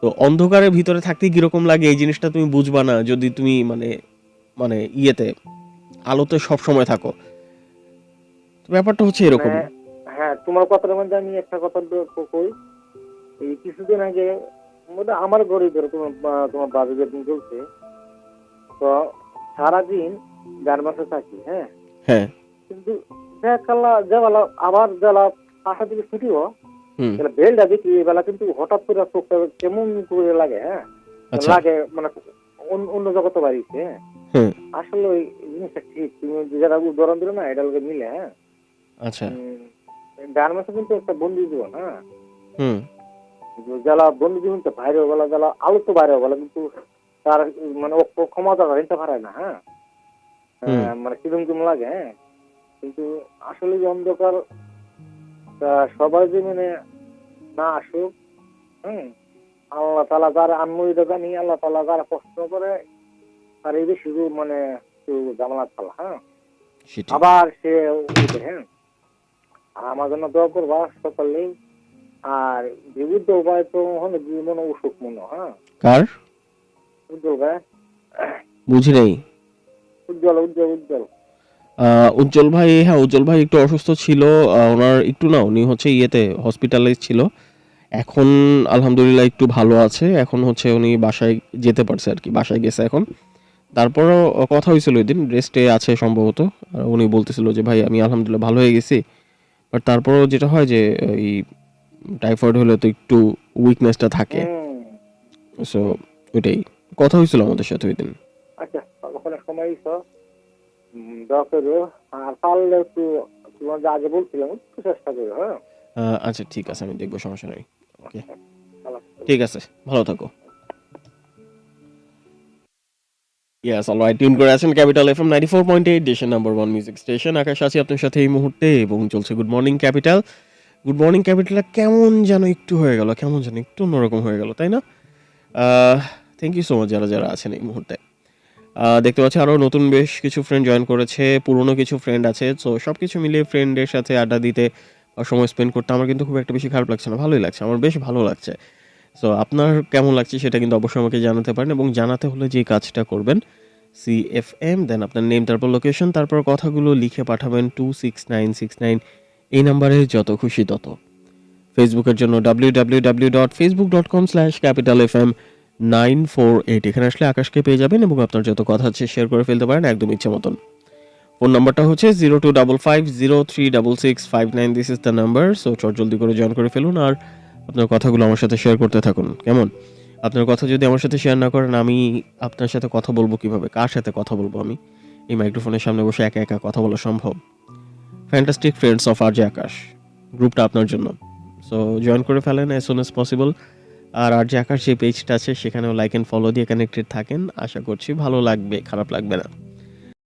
তো অন্ধকারের ভিতরে থাকতে কিরকম লাগে এই জিনিসটা তুমি বুঝবা না যদি তুমি মানে মানে ইয়েতে আলোতে সব সময় থাকো। তো ব্যাপারটা হচ্ছে মানে এরকম। হ্যাঁ, তোমার কথার মধ্যে আমি একটা কথা কই। এই কিছুদিন আগে আমার ঘরে ধরো তোমার বাবু যেদিন চলছে, তো সারাদিন গার্মেন্টসে থাকি, হ্যাঁ, হ্যাঁ। কিন্তু দেখালা যেবেলা আবার যারা 5টার দিকে ছুটিও হুম। বেলটা দেখি এবেলা কিন্তু হঠাৎ করে চোখটা কেমন করে লাগে, হ্যাঁ, আচ্ছা। লাগে মানে অন্য জগতে বাড়িতে, হ্যাঁ। হুম। আসলে ওই জিনিসটা ঠিক, তুমি যেটা উদাহরণ দিলে না এটা লোকে মিলে, হ্যাঁ। আচ্ছা। গার্মেন্টসে কিন্তু একটা বন্দি জীবন, হ্যাঁ। হুম। যারা বন্দি জীবন তো বাইরে গেলা, যারা আলো তো বাইরে গেলা, কিন্তু তার মানে ক্ষমতা নিতে পারে না, হ্যাঁ। হুম। মানে কিরম কিরম লাগে, হ্যাঁ। কিন্তু আসলে যে অন্ধকার সবাই যে মানে না আসুক, হম, আল্লাহ তালা যারা আন্ময়িত জানি, আল্লাহ তালা যারা কষ্ট করে তার এই বেশি মানে জামালা তালা, হ্যাঁ, সেটাই। আবার সে উঠে, হ্যাঁ। আর আমার জন্য দোয়া করবা সকলেই। আর বিবুদ্ধ উপায় তো হলো জীবন অসুখ মনে, হ্যাঁ। কার? উজ্জ্বল ভাই, বুঝি নাই। উজ্জ্বল উজ্জ্বল উজ্জ্বল। উজ্জ্বল ভাই, হ্যাঁ উজ্জ্বল ভাই একটু অসুস্থ ছিল। ওনার একটু না, উনি হচ্ছে ইয়েতে হসপিটালাইজ ছিল। এখন আলহামদুলিল্লাহ একটু ভালো আছে। এখন হচ্ছে উনি বাসায় যেতে পারছে আর কি, বাসায় গেছে এখন। তারপরও কথা হয়েছিল ওই দিন, রেস্টে আছে সম্ভবত। আর উনি বলতেছিল যে ভাই আমি আলহামদুলিল্লাহ ভালো হয়ে গেছি। বাট তারপরও যেটা হয় যে এই টাইফয়েড হলে তো একটু উইকনেসটা থাকে। হম। সো ওইটাই কথা হয়েছিল আমাদের সাথে ওই দিন। আচ্ছা, ওখানে সময় দোয়া করো। আর পারলে একটু তোমার যা আগে বলছিলাম একটু চেষ্টা করো, হ্যাঁ। আচ্ছা ঠিক আছে, আমি দেখবো, সমস্যা নেই। ওকে, আল্লাহ ঠিক আছে, ভালো থাকো। ইয়েস, অলরাইট, টিউন করে আছেন ক্যাপিটাল এফএম 94.8, দেশের নাম্বার 1 মিউজিক স্টেশন। আকাশ আছি আপনার সাথে এই মুহূর্তে এবং চলছে good morning capital. Good morning ক্যাপিটালটা কেমন যেন একটু হয়ে গেল, কেমন যেন একটু অন্যরকম হয়ে গেল, তাই না? থ্যাংক ইউ সো মাচ যারা যারা আছেন এই মুহূর্তে। দেখতে পাচ্ছি আরও নতুন বেশ কিছু ফ্রেন্ড জয়েন করেছে, পুরনো কিছু ফ্রেন্ড আছে। সো সব কিছু মিলিয়ে ফ্রেন্ডের সাথে আড্ডা দিতে বা সময় স্পেন্ড করতে আমার কিন্তু খুব একটা বেশি খারাপ লাগছে না, ভালোই লাগছে, আমার বেশ ভালো লাগছে। সো আপনার কেমন লাগছে সেটা কিন্তু অবশ্যই আমাকে জানাতে পারেন, এবং জানাতে হলে যে কাজটা করবেন, CFM দেন আপনার নেম, তারপর লোকেশন, তারপর কথাগুলো লিখে পাঠাবেন 26969 এই নাম্বারে, যত খুশি তত। ফেসবুকের জন্য www.facebook.com/capitalfm948, এখানে আসলে আকাশকে পেয়ে যাবেন এবং আপনার যত কথা আছে শেয়ার করে ফেলতে পারেন একদম ইচ্ছে মতন। ফোন নাম্বারটা হচ্ছে 0255036659, this is the number. So চট জলদি করে জয়েন করে ফেলুন আর আপনার কথাগুলো আমার সাথে শেয়ার করতে থাকুন, কেমন? আপনার কথা যদি আমার সাথে শেয়ার না করেন, আমি আপনার সাথে কথা বলবো কিভাবে, কার সাথে কথা বলবো? আমি এই মাইক্রোফোনের সামনে বসে একা একা কথা বলা সম্ভব? ফ্যান্টাস্টিক ফ্রেন্ডস অফ আরজে আকাশ গ্রুপটা আপনার জন্য। সো জয়েন করে ফেলেন অ্যাজ সুন অ্যাজ পসিবল। আর আরজে আকাশ যে পেজটা আছে সেখানেও লাইক অ্যান্ড ফলো দিয়ে কানেক্টেড থাকেন, আশা করছি ভালো লাগবে, খারাপ লাগবে না।